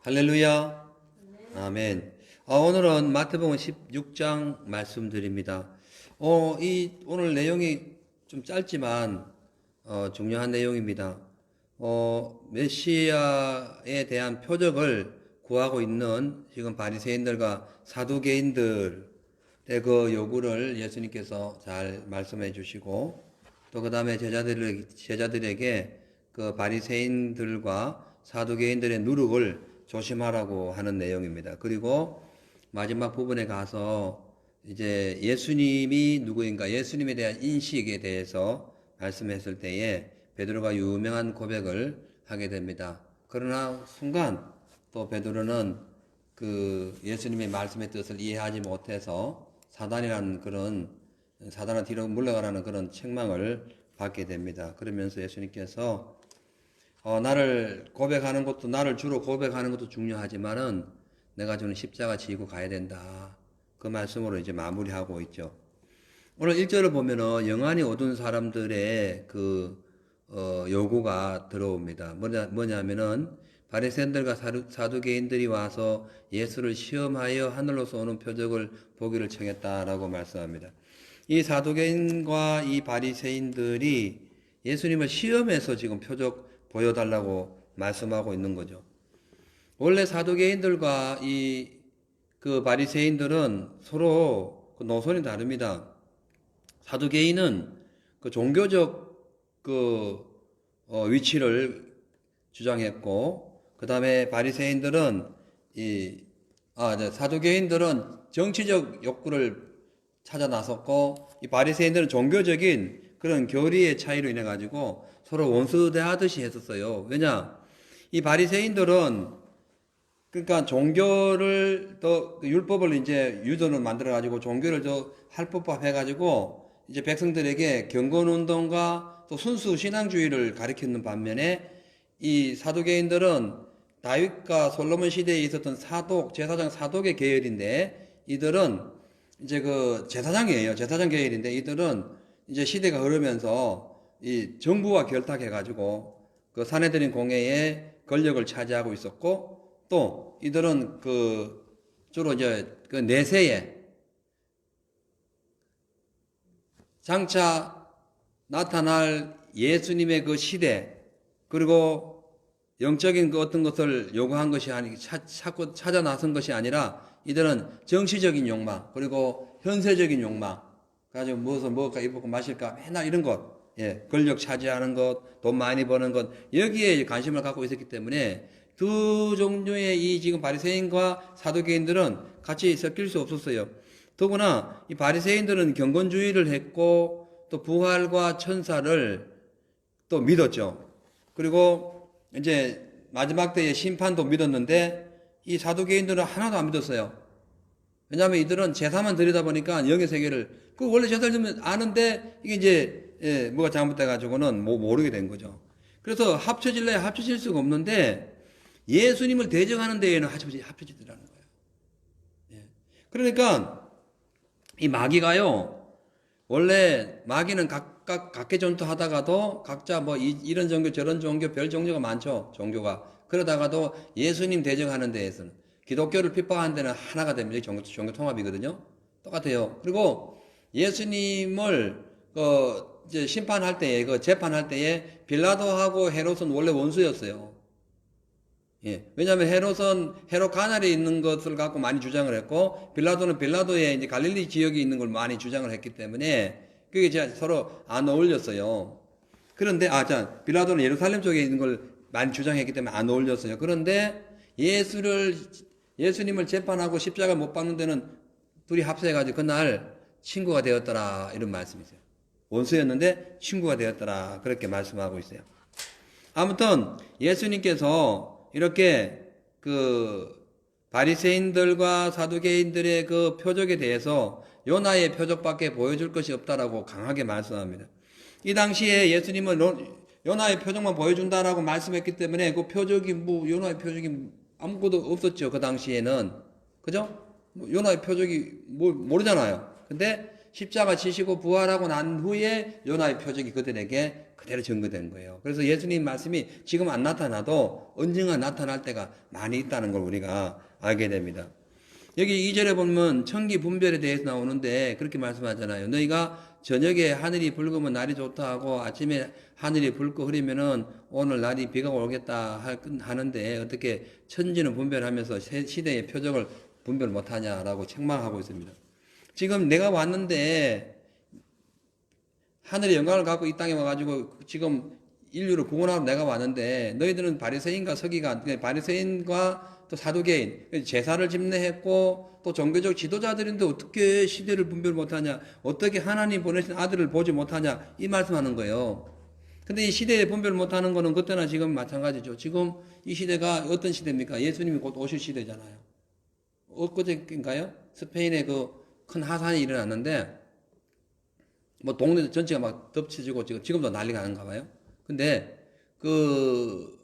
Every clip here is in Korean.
할렐루야. 아멘. 오늘은 마태복음 16장 말씀드립니다. 오늘 내용이 좀 짧지만, 중요한 내용입니다. 메시아에 대한 표적을 구하고 있는 지금 바리새인들과 사두개인들의 그 요구를 예수님께서 잘 말씀해 주시고, 또 그 다음에 제자들에게 그 바리새인들과 사두개인들의 누룩을 조심하라고 하는 내용입니다. 그리고 마지막 부분에 가서 이제 예수님이 누구인가, 예수님에 대한 인식에 대해서 말씀했을 때에 베드로가 유명한 고백을 하게 됩니다. 그러나 순간 또 베드로는 그 예수님의 말씀의 뜻을 이해하지 못해서 사단을 뒤로 물러가라는 그런 책망을 받게 됩니다. 그러면서 예수님께서 나를 고백하는 것도, 나를 주로 고백하는 것도 중요하지만은 내가 주는 십자가 지고 가야 된다. 그 말씀으로 이제 마무리하고 있죠. 오늘 1절을 보면은 영안이 어두운 사람들의 요구가 들어옵니다. 뭐냐면은 바리새인들과 사두개인들이 와서 예수를 시험하여 하늘로서 오는 표적을 보기를 청했다라고 말씀합니다. 이 사두개인과 이 바리새인들이 예수님을 시험해서 지금 표적 보여달라고 말씀하고 있는 거죠. 원래 사두개인들과 그 바리새인들은 서로 그 노선이 다릅니다. 사두개인은 그 종교적 위치를 주장했고, 그 다음에 바리새인들은 사두개인들은 정치적 욕구를 찾아 나섰고, 이 바리새인들은 종교적인 그런 교리의 차이로 인해 가지고 서로 원수대하듯이 했었어요. 왜냐? 이 바리새인들은 그러니까 종교를 더 율법을 이제 유도를 만들어 가지고 종교를 더 할법화 해 가지고 이제 백성들에게 경건운동과 또 순수 신앙주의를 가리키는 반면에 이 사두개인들은 다윗과 솔로몬 시대에 있었던 제사장 사독의 계열인데, 이들은 이제 그 제사장이에요. 제사장 계열인데 이들은 이제 시대가 흐르면서 이 정부와 결탁해가지고 그 사내들인 공회에 권력을 차지하고 있었고, 또 이들은 주로 이제 그 내세에 장차 나타날 예수님의 그 시대, 그리고 영적인 그 어떤 것을 요구한 것이 아니, 찾아 나선 것이 아니라 이들은 정치적인 욕망, 그리고 현세적인 욕망, 가지고 무엇을 먹을까, 입을까, 마실까, 맨날 이런 것, 권력 차지하는 것, 돈 많이 버는 것, 여기에 관심을 갖고 있었기 때문에 두 종류의 이 지금 바리새인과 사두개인들은 같이 섞일 수 없었어요. 더구나 이 바리새인들은 경건주의를 했고, 또 부활과 천사를 또 믿었죠. 그리고 이제 마지막 때의 심판도 믿었는데, 이 사두개인들은 하나도 안 믿었어요. 왜냐하면 이들은 제사만 드리다 보니까 영의 세계를, 원래 제사를 드리면 아는데 이게 이제 뭐가 잘못돼가지고는 모르게 된 거죠. 그래서 합쳐질래야 합쳐질 수가 없는데, 예수님을 대적하는 데에는 합쳐지더라는 거예요. 그러니까 이 마귀가요, 원래 마귀는 각계 전투하다가도 각자 뭐 이런 종교 저런 종교 별 종교가 많죠. 종교가. 그러다가도 예수님 대적하는 데에서는, 기독교를 핍박하는 데는 하나가 됩니다. 종교 통합이거든요. 똑같아요. 그리고 예수님을 이제 심판할 때에, 재판할 때에 빌라도하고 헤롯은 원래 원수였어요. 왜냐하면 헤롯 가나리에 있는 것을 갖고 많이 주장을 했고, 빌라도의 이제 갈릴리 지역에 있는 걸 많이 주장을 했기 때문에 그게 이제 서로 안 어울렸어요. 그런데 빌라도는 예루살렘 쪽에 있는 걸 많이 주장했기 때문에 안 어울렸어요. 그런데 예수님을 재판하고 십자가 못 박는 데는 둘이 합세해가지고 그날 친구가 되었더라, 이런 말씀이세요. 원수였는데 친구가 되었더라, 그렇게 말씀하고 있어요. 아무튼 예수님께서 이렇게 그 바리새인들과 사두개인들의 그 표적에 대해서 요나의 표적밖에 보여줄 것이 없다라고 강하게 말씀합니다. 이 당시에 예수님은 요나의 표적만 보여준다라고 말씀했기 때문에 그 표적이 요나의 표적이 아무것도 없었죠. 그 당시에는. 그죠? 요나의 표적이 모르잖아요. 근데 십자가 지시고 부활하고 난 후에 요나의 표적이 그들에게 그대로 증거된 거예요. 그래서 예수님 말씀이 지금 안 나타나도 언젠가 나타날 때가 많이 있다는 걸 우리가 알게 됩니다. 여기 2절에 보면 천기 분별에 대해서 나오는데 그렇게 말씀하잖아요. 너희가 저녁에 하늘이 붉으면 날이 좋다 하고 아침에 하늘이 붉고 흐리면은 오늘 날이 비가 오겠다 하는데 어떻게 천지는 분별하면서 시대의 표적을 분별 못하냐라고 책망하고 있습니다. 지금 내가 왔는데 하늘의 영광을 갖고 이 땅에 와가지고 지금 인류를 구원하러 내가 왔는데 너희들은 바리새인과 서기관, 바리새인과 또 사두개인, 제사를 집례했고 또 종교적 지도자들인데 어떻게 시대를 분별 못하냐, 어떻게 하나님 보내신 아들을 보지 못하냐 이 말씀하는 거예요. 근데 이 시대에 분별 못하는 거는 그때나 지금 마찬가지죠. 지금 이 시대가 어떤 시대입니까? 예수님이 곧 오실 시대잖아요. 엊그제인가요? 스페인에 그 큰 하산이 일어났는데 뭐 동네 전체가 막 덮쳐지고 지금도 난리가 나는가 봐요. 근데 그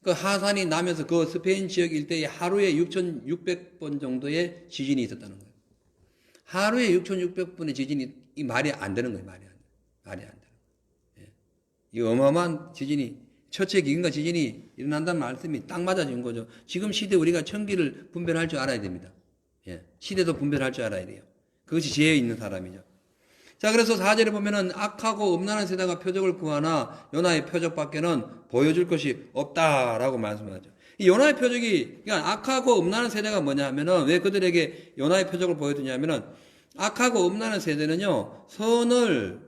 하산이 나면서 그 스페인 지역 일대에 하루에 6,600번 정도의 지진이 있었다는 거예요. 하루에 6,600번의 지진이 이 말이 안 되는 거예요. 말이 안 되는 거예요. 예. 이 어마어마한 지진이 처체 기근과 지진이 일어난다는 말씀이 딱 맞아진 거죠. 지금 시대 우리가 천기를 분별할 줄 알아야 됩니다. 예. 시대도 분별할 줄 알아야 돼요. 그것이 지혜 있는 사람이죠. 자, 그래서 4절에 보면은 악하고 음란한 세대가 표적을 구하나 요나의 표적밖에는 보여줄 것이 없다라고 말씀하죠. 이 요나의 표적이, 그러니까 악하고 음란한 세대가 뭐냐 하면은 왜 그들에게 요나의 표적을 보여주냐면은 악하고 음란한 세대는요, 선을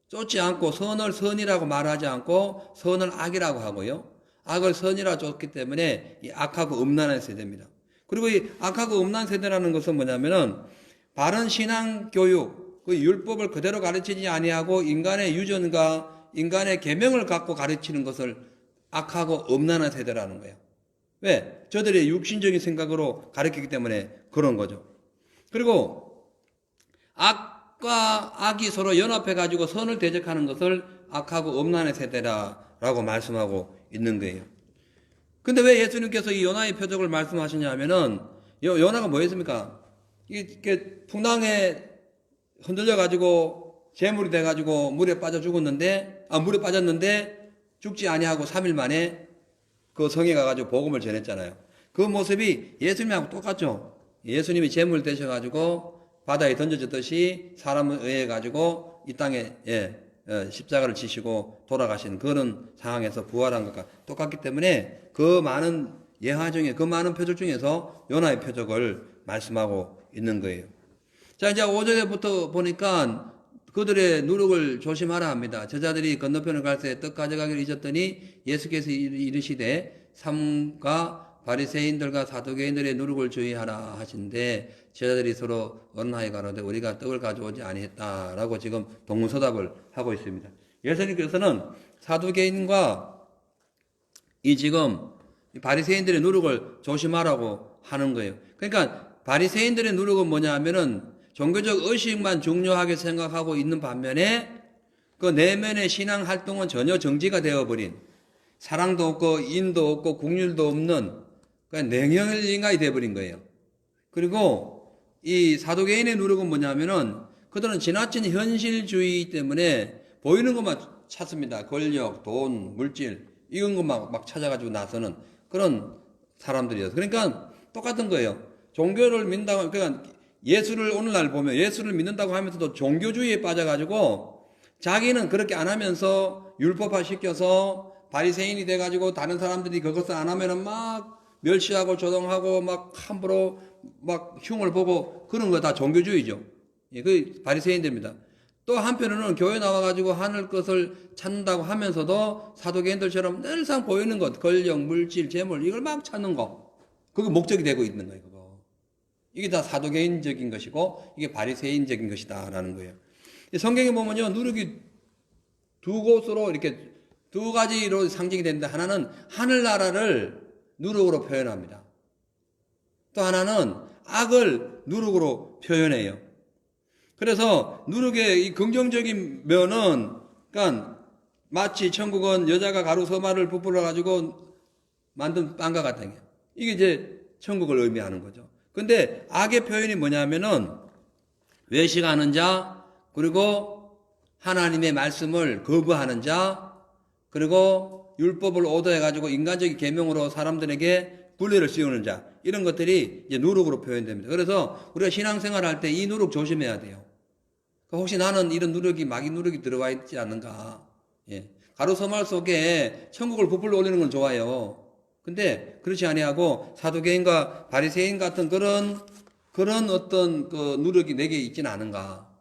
쫓지 않고 선을 선이라고 말하지 않고 선을 악이라고 하고요. 악을 선이라고 쫓기 때문에 이 악하고 음란한 세대입니다. 그리고 이 악하고 음란한 세대라는 것은 뭐냐면은 바른 신앙 교육, 그 율법을 그대로 가르치지 아니하고 인간의 유전과 인간의 계명을 갖고 가르치는 것을 악하고 음란한 세대라는 거예요. 왜? 저들의 육신적인 생각으로 가르치기 때문에 그런 거죠. 그리고 악과 악이 서로 연합해가지고 선을 대적하는 것을 악하고 음란한 세대라고 말씀하고 있는 거예요. 근데 왜 예수님께서 이 요나의 표적을 말씀하시냐면은 요나가 뭐였습니까? 이게 풍랑에 흔들려가지고 재물이 돼가지고 물에 빠졌는데 죽지 아니하고 3일 만에 그 성에 가가지고 복음을 전했잖아요. 그 모습이 예수님하고 똑같죠. 예수님이 재물 되셔가지고 바다에 던져졌듯이 사람을 의해가지고 이 땅에 십자가를 지시고 돌아가신 그런 상황에서 부활한 것과 똑같기 때문에 그 많은 예화 중에 그 많은 표적 중에서 요나의 표적을 말씀하고 있는 거예요. 자, 이제 5절부터 보니까 그들의 누룩을 조심하라 합니다. 제자들이 건너편을 갈 때 떡 가져가기를 잊었더니 예수께서 이르시되 삼가 바리새인들과 사두개인들의 누룩을 주의하라 하신데 제자들이 서로 언하여 가로되 우리가 떡을 가져오지 아니했다라고 지금 동문서답을 하고 있습니다. 예수님께서는 사두개인과 이 지금 바리새인들의 누룩을 조심하라고 하는 거예요. 그러니까 바리새인들의 누룩은 뭐냐 하면은 종교적 의식만 중요하게 생각하고 있는 반면에 그 내면의 신앙 활동은 전혀 정지가 되어버린 사랑도 없고 인도 없고 국률도 없는 냉혈인간이 되어버린 거예요. 그리고 이 사두개인의 누룩은 뭐냐면은 그들은 지나친 현실주의 때문에 보이는 것만 찾습니다. 권력, 돈, 물질 이런 것만 막 찾아가지고 나서는 그런 사람들이어서 그러니까 똑같은 거예요. 종교를 믿는다고 그러니까 예수를 오늘날 보면 예수를 믿는다고 하면서도 종교주의에 빠져가지고 자기는 그렇게 안 하면서 율법화 시켜서 바리새인이 돼가지고 다른 사람들이 그것을 안 하면은 막 멸시하고 조롱하고 막 함부로 막 흉을 보고 그런 거 다 종교주의죠. 예, 그 바리새인들입니다. 또 한편으로는 교회 나와가지고 하늘 것을 찾는다고 하면서도 사도개인들처럼 늘상 보이는 것, 권력, 물질, 재물 이걸 막 찾는 거. 그게 목적이 되고 있는 거예요. 그거. 이게 다 사도개인적인 것이고 이게 바리새인적인 것이다라는 거예요. 성경에 보면요, 누룩이 두 곳으로 이렇게 두 가지로 상징이 되는데 하나는 하늘나라를 누룩으로 표현합니다. 또 하나는 악을 누룩으로 표현해요. 그래서 누룩의 이 긍정적인 면은 그러니까 마치 천국은 여자가 가루 서말을 부풀어 가지고 만든 빵과 같은 게 이게 이제 천국을 의미하는 거죠. 근데 악의 표현이 뭐냐면은 외식하는 자, 그리고 하나님의 말씀을 거부하는 자, 그리고 율법을 오도해가지고 인간적인 계명으로 사람들에게 굴레를 씌우는 자, 이런 것들이 이제 누룩으로 표현됩니다. 그래서 우리가 신앙생활 할 때 이 누룩 조심해야 돼요. 혹시 나는 이런 누룩이, 마귀 누룩이 들어와 있지 않는가. 예. 가로서말 속에 천국을 부풀러 올리는 건 좋아요. 근데 그렇지 아니하고 사두개인과 바리새인 같은 그런 어떤 그 누룩이 내게 있지는 않은가.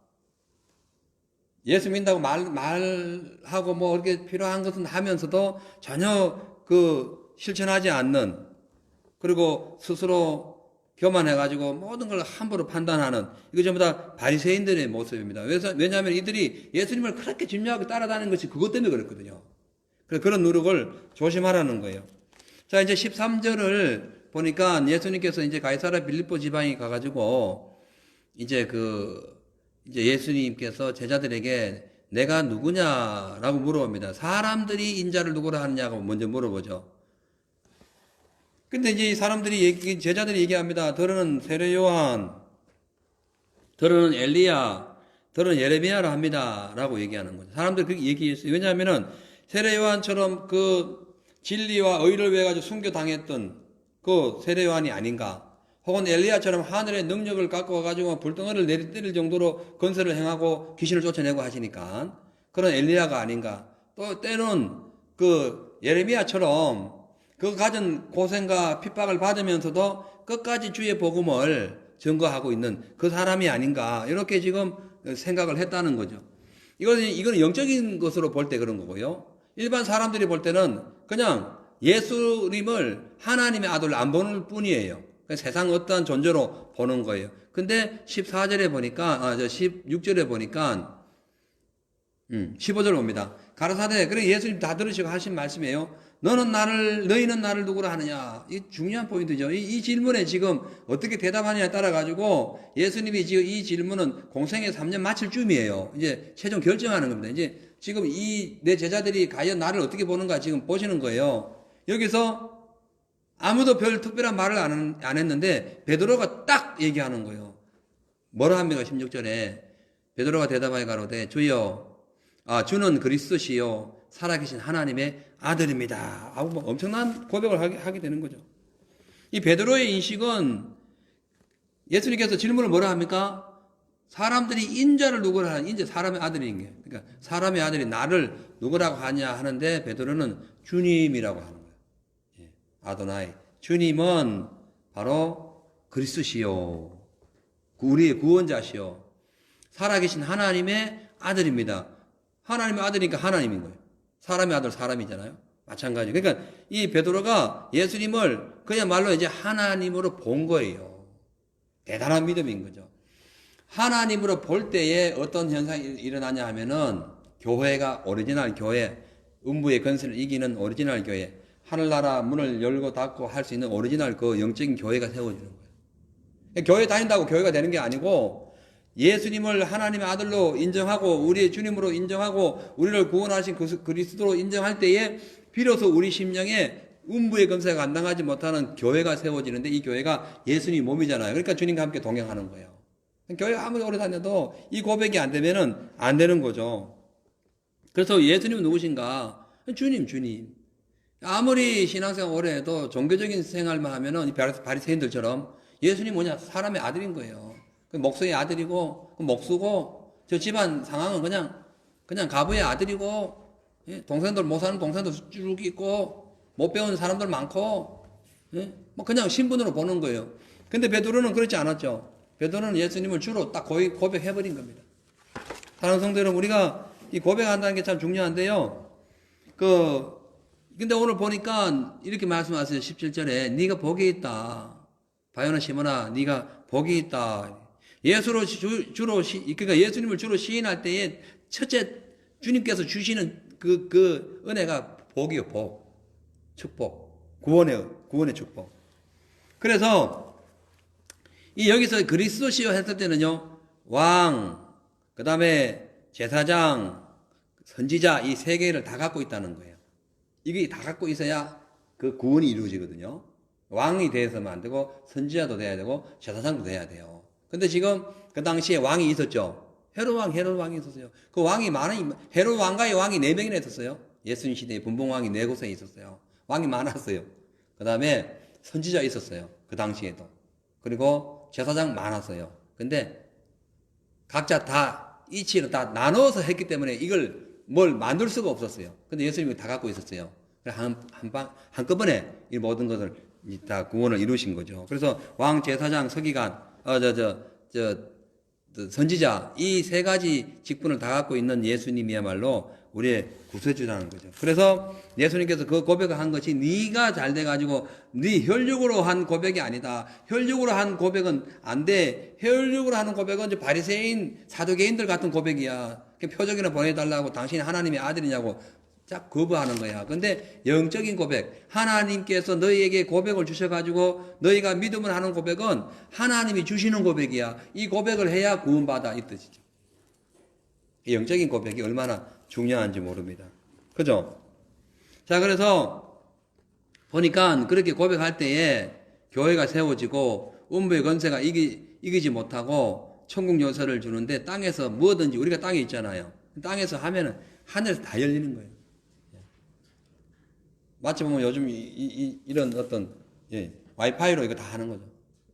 예수 믿는다고 말하고 뭐 이렇게 필요한 것은 하면서도 전혀 그 실천하지 않는, 그리고 스스로 교만해가지고 모든 걸 함부로 판단하는, 이거 전부 다 바리새인들의 모습입니다. 왜냐하면 이들이 예수님을 그렇게 집요하게 따라다니는 것이 그것 때문에 그렇거든요. 그래서 그런 누룩을 조심하라는 거예요. 자, 이제 13절을 보니까 예수님께서 이제 가이사랴 빌립보 지방에 가가지고 이제 이제 예수님께서 제자들에게 내가 누구냐라고 물어봅니다. 사람들이 인자를 누구라 하느냐고 먼저 물어보죠. 근데 이제 이 사람들이 제자들이 얘기합니다. 더러는 세례 요한, 더러는 엘리야, 더러는 예레미야라 합니다. 라고 얘기하는 거죠. 사람들이 그렇게 얘기했어요. 왜냐하면은 세례 요한처럼 그 진리와 의를 위해 가지고 순교당했던 그 세례 요한이 아닌가. 혹은 엘리야처럼 하늘의 능력을 갖고 와가지고 불덩어리를 내릴 정도로 건설을 행하고 귀신을 쫓아내고 하시니까 그런 엘리야가 아닌가. 또 때는 그 예레미야처럼 그 가진 고생과 핍박을 받으면서도 끝까지 주의 복음을 증거하고 있는 그 사람이 아닌가. 이렇게 지금 생각을 했다는 거죠. 이거는 영적인 것으로 볼 때 그런 거고요. 일반 사람들이 볼 때는 그냥 예수님을 하나님의 아들로 안 보는 뿐이에요. 세상 어떠한 존재로 보는 거예요. 근데 14절에 보니까, 16절에 보니까, 15절 봅니다. 가라사대, 그래 예수님 다 들으시고 하신 말씀이에요. 너희는 나를 누구라 하느냐. 이 중요한 포인트죠. 이 질문에 지금 어떻게 대답하느냐에 따라가지고 예수님이 지금 이 질문은 공생의 3년 마칠 쯤이에요. 이제 최종 결정하는 겁니다. 이제 지금 내 제자들이 과연 나를 어떻게 보는가 지금 보시는 거예요. 여기서 아무도 별 특별한 말을 안 했는데 베드로가 딱 얘기하는 거예요. 뭐라 합니까? 16절에 베드로가 대답하여 가로되 주여 주는 그리스도시요 살아계신 하나님의 아들입니다. 하고 뭐 엄청난 고백을 하게 되는 거죠. 이 베드로의 인식은 예수님께서 질문을 뭐라 합니까? 사람들이 인자를 누구라 하는, 인자 사람의 아들인 게. 그러니까 사람의 아들이 나를 누구라고 하냐 하는데 베드로는 주님이라고 하는 거예요. 아도나이. 주님은 바로 그리스도시요. 우리의 구원자시요. 살아계신 하나님의 아들입니다. 하나님의 아들이니까 하나님인 거예요. 사람의 아들 사람이잖아요. 마찬가지. 그러니까 이 베드로가 예수님을 그야말로 이제 하나님으로 본 거예요. 대단한 믿음인 거죠. 하나님으로 볼 때에 어떤 현상이 일어나냐 하면은 교회가 오리지널 교회, 음부의 건설을 이기는 오리지널 교회, 하늘나라 문을 열고 닫고 할 수 있는 오리지널 그 영적인 교회가 세워지는 거예요. 교회 다닌다고 교회가 되는 게 아니고 예수님을 하나님의 아들로 인정하고 우리의 주님으로 인정하고 우리를 구원하신 그리스도로 인정할 때에 비로소 우리 심령에 음부의 검사가 안 당하지 못하는 교회가 세워지는데 이 교회가 예수님 몸이잖아요. 그러니까 주님과 함께 동행하는 거예요. 교회 아무리 오래 다녀도 이 고백이 안 되면은 안 되는 거죠. 그래서 예수님은 누구신가? 주님. 아무리 신앙생활 오래 해도 종교적인 생활만 하면은 이 바리새인들처럼 예수님 뭐냐? 사람의 아들인 거예요. 목수의 아들이고, 목수고, 저 집안 상황은 그냥 가부의 아들이고, 동생들, 못 사는 동생들 쭉 있고, 못 배우는 사람들 많고, 뭐 그냥 신분으로 보는 거예요. 근데 베드로는 그렇지 않았죠. 베드로는 예수님을 주로 딱 고백해버린 겁니다. 사랑하는 성도 여러분, 우리가 이 고백한다는 게 참 중요한데요. 근데 오늘 보니까 이렇게 말씀하세요. 17절에, 네가 복이 있다. 바요나 시몬아, 네가 복이 있다. 그러니까 예수님을 주로 시인할 때에 첫째 주님께서 주시는 그 은혜가 복이요, 복. 축복. 구원의 축복. 그래서 여기서 그리스도시요 했을 때는요, 왕, 그 다음에 제사장, 선지자 이 세 개를 다 갖고 있다는 거예요. 이게 다 갖고 있어야 그 구원이 이루어지거든요. 왕이 되어서만 안 되고 선지자도 돼야 되고 제사장도 돼야 돼요. 근데 지금 그 당시에 왕이 있었죠. 헤롯 왕이 있었어요. 그 왕이 헤롯 왕가의 왕이 4명이나 있었어요. 예수님 시대에 분봉왕이 4곳에 있었어요. 왕이 많았어요. 그 다음에 선지자 있었어요. 그 당시에도. 그리고 제사장 많았어요. 근데 각자 다 이치를 다 나눠서 했기 때문에 이걸 뭘 만들 수가 없었어요. 근데 예수님이 다 갖고 있었어요. 한꺼번에 이 모든 것을 다 구원을 이루신 거죠. 그래서 왕, 제사장, 서기관, 선지자, 이 3가지 직분을 다 갖고 있는 예수님이야말로 우리의 구세주라는 거죠. 그래서 예수님께서 그 고백을 한 것이 네가 잘 돼가지고 네 혈육으로 한 고백이 아니다. 혈육으로 한 고백은 안 돼. 혈육으로 하는 고백은 이제 바리새인, 사두개인들 같은 고백이야. 표적이나 보내달라고 당신이 하나님의 아들이냐고 딱 거부하는 거야. 근데 영적인 고백, 하나님께서 너희에게 고백을 주셔가지고 너희가 믿음을 하는 고백은 하나님이 주시는 고백이야. 이 고백을 해야 구원받아 이 뜻이죠. 영적인 고백이 얼마나 중요한지 모릅니다. 그죠? 자, 그래서 보니까 그렇게 고백할 때에 교회가 세워지고 음부의 권세가 이기지 못하고 천국 요새를 주는데 땅에서 뭐든지 우리가 땅에 있잖아요. 땅에서 하면은 하늘에서 다 열리는 거예요. 마치 보면 요즘 이런 어떤 와이파이로 이거 다 하는 거죠.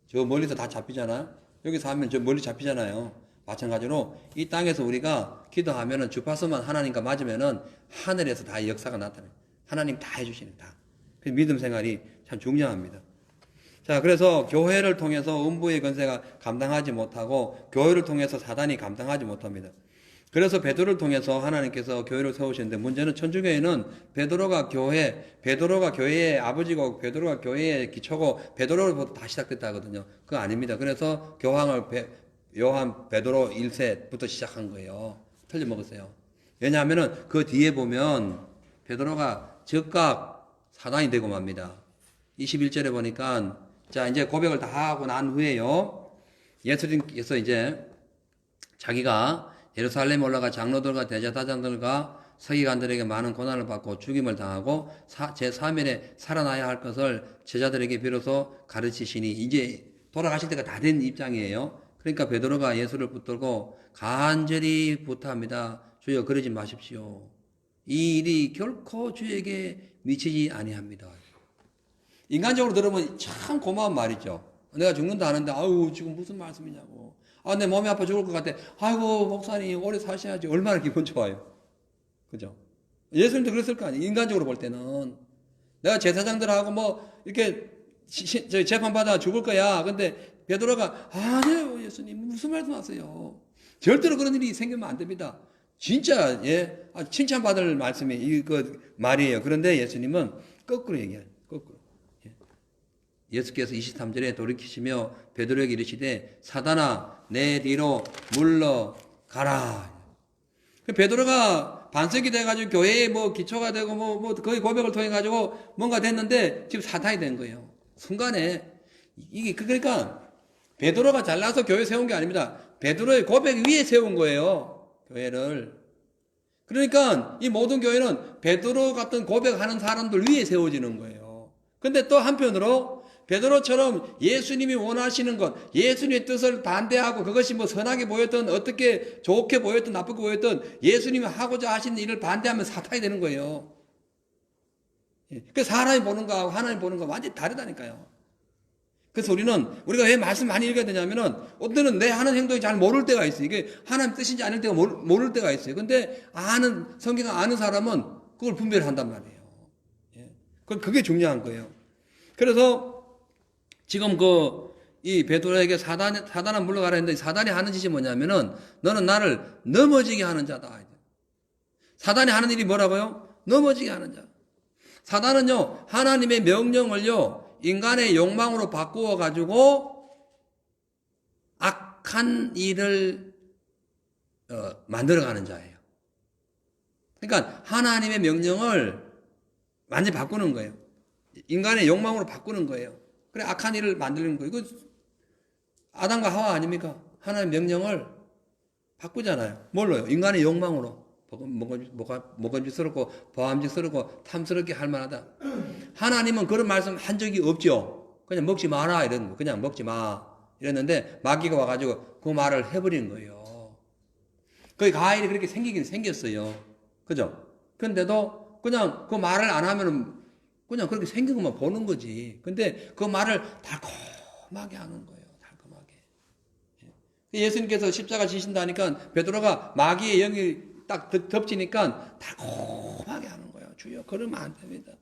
저 멀리서 다 잡히잖아요. 여기서 하면 저 멀리 잡히잖아요. 마찬가지로 이 땅에서 우리가 기도하면은 주파수만 하나님과 맞으면은 하늘에서 다 역사가 나타나요. 하나님 다 해주시는 다. 그 믿음 생활이 참 중요합니다. 자, 그래서 교회를 통해서 음부의 권세가 감당하지 못하고 교회를 통해서 사단이 감당하지 못합니다. 그래서 베드로를 통해서 하나님께서 교회를 세우시는데 문제는 천주교회는 베드로가 교회의 아버지고 베드로가 교회의 기초고 베드로로부터 다 시작됐다 하거든요. 그거 아닙니다. 그래서 교황을 요한 베드로 1세부터 시작한 거예요. 틀려먹었어요. 왜냐하면은 그 뒤에 보면 베드로가 즉각 사단이 되고 맙니다. 21절에 보니까 자, 이제 고백을 다 하고 난 후에요. 예수님께서 이제 자기가 예루살렘에 올라가 장로들과 대제사장들과 서기관들에게 많은 고난을 받고 죽임을 당하고 제3일에 살아나야 할 것을 제자들에게 비로소 가르치시니 이제 돌아가실 때가 다 된 입장이에요. 그러니까 베드로가 예수를 붙들고 간절히 부탁합니다. 주여 그러지 마십시오. 이 일이 결코 주에게 미치지 아니합니다. 인간적으로 들으면 참 고마운 말이죠. 내가 죽는다 하는데 아유 지금 무슨 말씀이냐고. 아, 내 몸이 아파 죽을 것 같아. 아이고 목사님 오래 사셔야지. 얼마나 기분 좋아요. 그죠? 예수님도 그랬을 거 아니에요. 인간적으로 볼 때는 내가 제사장들하고 뭐 이렇게 재판받아 죽을 거야. 근데 베드로가 아니에요 예수님 무슨 말씀하세요. 절대로 그런 일이 생기면 안 됩니다. 진짜 칭찬받을 말씀이 그 말이에요. 그런데 예수님은 거꾸로 얘기해요. 거꾸로. 예수께서 23절에 돌이키시며 베드로에게 이르시되 사단아 내 뒤로 물러가라. 베드로가 반석이 돼가지고 교회에 뭐 기초가 되고 뭐 거의 고백을 통해 가지고 뭔가 됐는데 지금 사탄이 된 거예요. 순간에 이게 그러니까 베드로가 잘나서 교회 세운 게 아닙니다. 베드로의 고백 위에 세운 거예요. 교회를. 그러니까 이 모든 교회는 베드로 같은 고백하는 사람들 위에 세워지는 거예요. 근데 또 한편으로 베드로처럼 예수님이 원하시는 것, 예수님의 뜻을 반대하고 그것이 뭐 선하게 보였든 어떻게 좋게 보였든 나쁘게 보였든 예수님이 하고자 하시는 일을 반대하면 사탄이 되는 거예요. 그 사람이 보는 거하고 하나님 보는 거 완전히 다르다니까요. 그래서 우리가 왜 말씀 많이 읽어야 되냐면은 어떤 때는 내 하는 행동이 잘 모를 때가 있어요. 이게 하나님 뜻인지 아닐 때가 모를 때가 있어요. 근데 성경을 아는 사람은 그걸 분별한단 말이에요. 그게 중요한 거예요. 그래서 지금 이 베드로에게 사단은 물러가라 했는데 사단이 하는 짓이 뭐냐면은 너는 나를 넘어지게 하는 자다. 사단이 하는 일이 뭐라고요? 넘어지게 하는 자. 사단은요, 하나님의 명령을요, 인간의 욕망으로 바꾸어 가지고 악한 일을 만들어가는 자예요. 그러니까 하나님의 명령을 완전히 바꾸는 거예요. 인간의 욕망으로 바꾸는 거예요. 그래 악한 일을 만드는 거예요. 이거 아담과 하와 아닙니까? 하나님의 명령을 바꾸잖아요. 뭘로요? 인간의 욕망으로. 먹음직스럽고 보암직스럽고 탐스럽게 할 만하다. 하나님은 그런 말씀 한 적이 없죠. 그냥 먹지 마라 이런 거. 그냥 먹지 마. 이랬는데 마귀가 와가지고 그 말을 해버린 거예요. 그 가인이 그렇게 생기긴 생겼어요. 그죠? 근데도 그냥 그 말을 안 하면은 그냥 그렇게 생긴 것만 보는 거지. 근데 그 말을 달콤하게 하는 거예요. 달콤하게. 예수님께서 십자가 지신다니까 베드로가 마귀의 영이 딱 덮치니까 달콤하게 하는 거예요. 주여, 그러면 안 됩니다.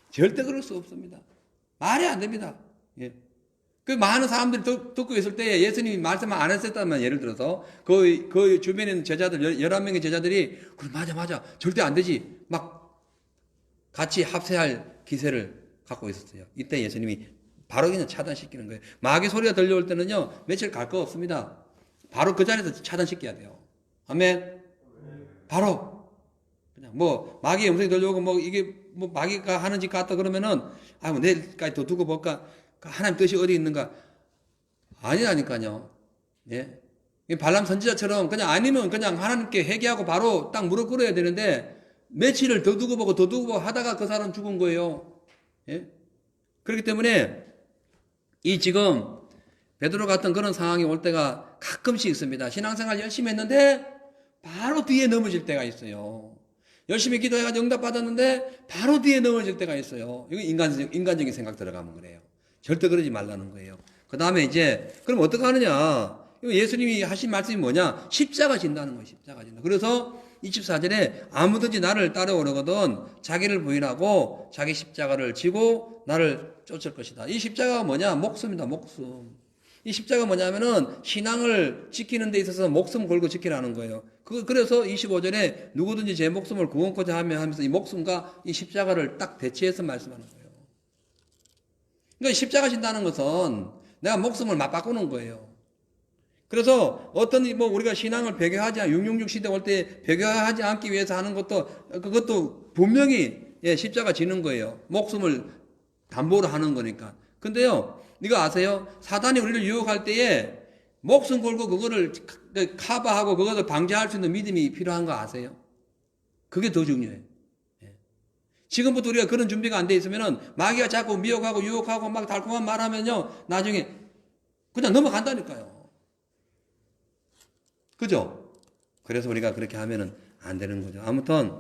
절대 그럴 수 없습니다. 말이 안 됩니다. 예. 그 많은 사람들이 듣고 있을 때 예수님이 말씀을 안 했었다면, 예를 들어서 그 주변에 있는 제자들 11명의 제자들이 그래, 맞아 절대 안 되지 막 같이 합세할 기세를 갖고 있었어요. 이때 예수님이 바로 그냥 차단시키는 거예요. 마귀 소리가 들려올 때는요 며칠 갈 거 없습니다. 바로 그 자리에서 차단시켜야 돼요. 아멘. 바로 그냥 뭐 마귀의 음성이 들려오고 뭐 이게 뭐 마귀가 하는 짓 같다 그러면은 뭐 내일까지 더 두고 볼까? 하나님 뜻이 어디 있는가? 아니라니까요. 예. 발람 선지자처럼 그냥 아니면 그냥 하나님께 회개하고 바로 딱 무릎 꿇어야 되는데 며칠을 더 두고 보고 더 두고 보고 하다가 그 사람 죽은 거예요. 예. 그렇기 때문에 이 지금 베드로 같은 그런 상황이 올 때가 가끔씩 있습니다. 신앙생활 열심히 했는데 바로 뒤에 넘어질 때가 있어요. 열심히 기도해가지고 응답받았는데 바로 뒤에 넘어질 때가 있어요. 이거 인간적인 생각 들어가면 그래요. 절대 그러지 말라는 거예요. 그 다음에 이제 그럼 어떻게 하느냐? 예수님이 하신 말씀이 뭐냐? 십자가 진다는 거예요. 십자가 진다. 그래서 24절에 아무든지 나를 따라오려거든 자기를 부인하고 자기 십자가를 지고 나를 쫓을 것이다. 이 십자가가 뭐냐? 목숨이다. 목숨. 이 십자가 뭐냐면은 신앙을 지키는 데 있어서 목숨 걸고 지키라는 거예요. 그래서 25절에 누구든지 제 목숨을 구원코자 하면서 이 목숨과 이 십자가를 딱 대치해서 말씀하는 거예요. 그러니까 십자가 진다는 것은 내가 목숨을 맞바꾸는 거예요. 그래서 어떤 뭐 우리가 신앙을 배교하지 666 시대 올 때 배교하지 않기 위해서 하는 것도 그것도 분명히 십자가 지는 거예요. 목숨을 담보로 하는 거니까. 근데요, 이거 아세요? 사단이 우리를 유혹할 때에 목숨 걸고 그거를 커버하고 그것을 방지할 수 있는 믿음이 필요한 거 아세요? 그게 더 중요해요. 지금부터 우리가 그런 준비가 안 돼 있으면은 마귀가 자꾸 미혹하고 유혹하고 막 달콤한 말 하면요, 나중에 그냥 넘어간다니까요. 그죠? 그래서 우리가 그렇게 하면은 안 되는 거죠. 아무튼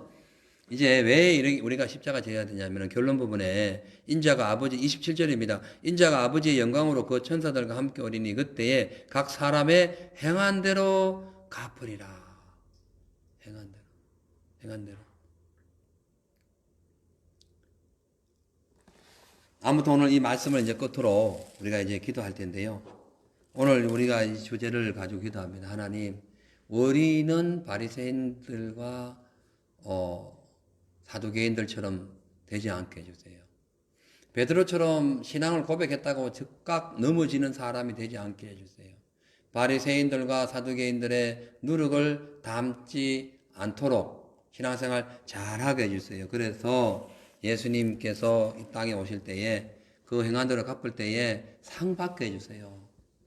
이제 왜 우리가 십자가 져야 되냐면 결론 부분에 인자가 아버지 27절입니다. 인자가 아버지의 영광으로 그 천사들과 함께 오리니 그때에 각 사람의 행한 대로 갚으리라. 행한 대로. 아무튼 오늘 이 말씀을 이제 끝으로 우리가 이제 기도할 텐데요. 오늘 우리가 이 주제를 가지고 기도합니다. 하나님, 우리는 바리새인들과 사두개인들처럼 되지 않게 해주세요. 베드로처럼 신앙을 고백했다고 즉각 넘어지는 사람이 되지 않게 해주세요. 바리새인들과 사두개인들의 누룩을 담지 않도록 신앙생활 잘하게 해주세요. 그래서 예수님께서 이 땅에 오실 때에 그 행한대로 갚을 때에 상 받게 해주세요.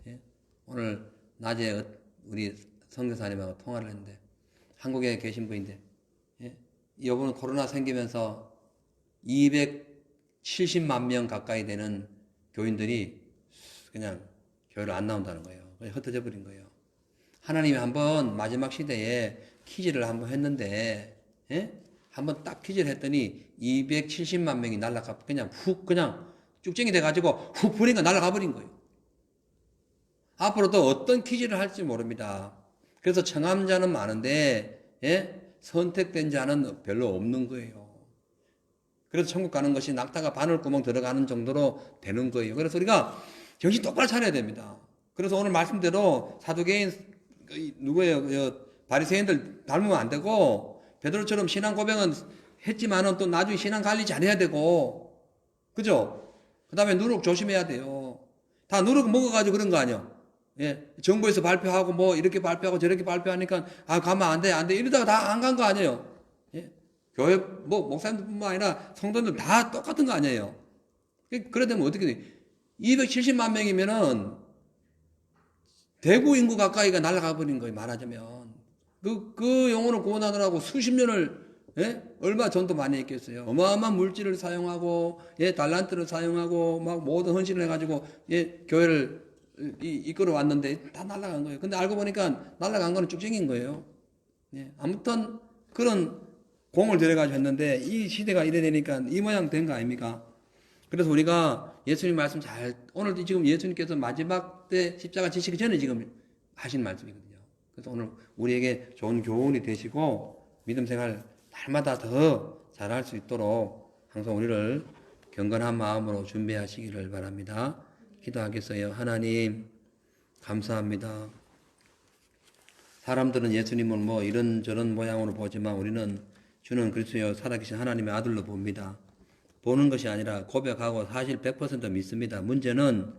예? 오늘 낮에 우리 선교사님하고 통화를 했는데 한국에 계신 분인데 이번에 코로나 생기면서 270만 명 가까이 되는 교인들이 그냥 교회를 안 나온다는 거예요. 흩어져 버린 거예요. 하나님이 한번 마지막 시대에 퀴즈를 한번 했는데 한번 딱 퀴즈를 했더니 270만 명이 날아가 그냥 쭉쟁이 돼가지고 훅 버리니까 날아가 버린 거예요. 앞으로도 어떤 퀴즈를 할지 모릅니다. 그래서 청함자는 많은데 선택된 자는 별로 없는 거예요. 그래서 천국 가는 것이 낙타가 바늘구멍 들어가는 정도로 되는 거예요. 그래서 우리가 정신 똑바로 차려야 됩니다. 그래서 오늘 말씀대로 사두개인 누구예요? 바리새인들 닮으면 안 되고 베드로처럼 신앙 고백은 했지만은 또 나중에 신앙 관리 잘해야 되고, 그죠? 그 다음에 누룩 조심해야 돼요. 다 누룩 먹어가지고 그런 거 아니야? 정부에서 발표하고 뭐 이렇게 발표하고 저렇게 발표하니까 가면 안 돼 이러다가 다 안 간 거 아니에요? 교회 뭐 목사님뿐만 아니라 성도들 다 똑같은 거 아니에요? 그래 되면 어떻게 돼? 270만 명이면은 대구 인구 가까이가 날아가 버린 거예요. 말하자면 그 영혼을 구원하느라고 수십 년을 얼마 전도 많이 했겠어요. 어마어마한 물질을 사용하고 달란트를 사용하고 막 모든 헌신을 해가지고 교회를 이끌어 왔는데 다 날아간 거예요. 근데 알고 보니까 날아간 거는 쭉쟁인 거예요. 예, 아무튼 그런 공을 들여가지고 했는데 이 시대가 이래 되니까 이 모양 된 거 아닙니까? 그래서 우리가 예수님 말씀 오늘 지금 예수님께서 마지막 때 십자가 지시기 전에 지금 하신 말씀이거든요. 그래서 오늘 우리에게 좋은 교훈이 되시고 믿음 생활 날마다 더 잘할 수 있도록 항상 우리를 경건한 마음으로 준비하시기를 바랍니다. 기도하겠어요. 하나님, 감사합니다. 사람들은 예수님을 뭐 이런저런 모양으로 보지만 우리는 주는 그리스도여 살아계신 하나님의 아들로 봅니다. 보는 것이 아니라 고백하고 사실 100% 믿습니다. 문제는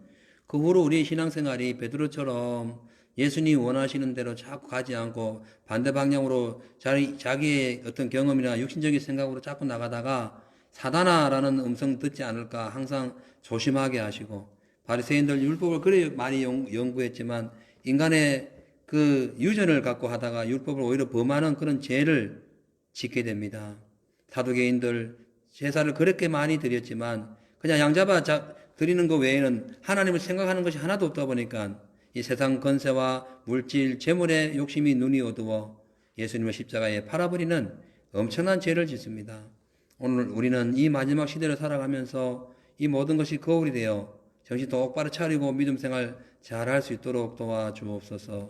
그 후로 우리 신앙생활이 베드로처럼 예수님이 원하시는 대로 자꾸 가지 않고 반대 방향으로 자기의 어떤 경험이나 육신적인 생각으로 자꾸 나가다가 사단아라는 음성 듣지 않을까 항상 조심하게 하시고 바리새인들 율법을 그래 많이 연구했지만 인간의 그 유전을 갖고 하다가 율법을 오히려 범하는 그런 죄를 짓게 됩니다. 사두개인들 제사를 그렇게 많이 드렸지만 그냥 양잡아 드리는 것 외에는 하나님을 생각하는 것이 하나도 없다 보니까 이 세상 권세와 물질, 재물의 욕심이 눈이 어두워 예수님을 십자가에 팔아버리는 엄청난 죄를 짓습니다. 오늘 우리는 이 마지막 시대를 살아가면서 이 모든 것이 거울이 되어 정신 똑바로 차리고 믿음 생활 잘할 수 있도록 도와주옵소서.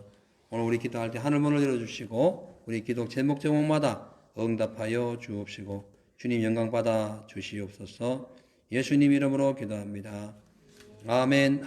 오늘 우리 기도할 때 하늘문을 열어주시고 우리 기도 제목마다 응답하여 주옵시고 주님 영광 받아 주시옵소서. 예수님 이름으로 기도합니다. 아멘.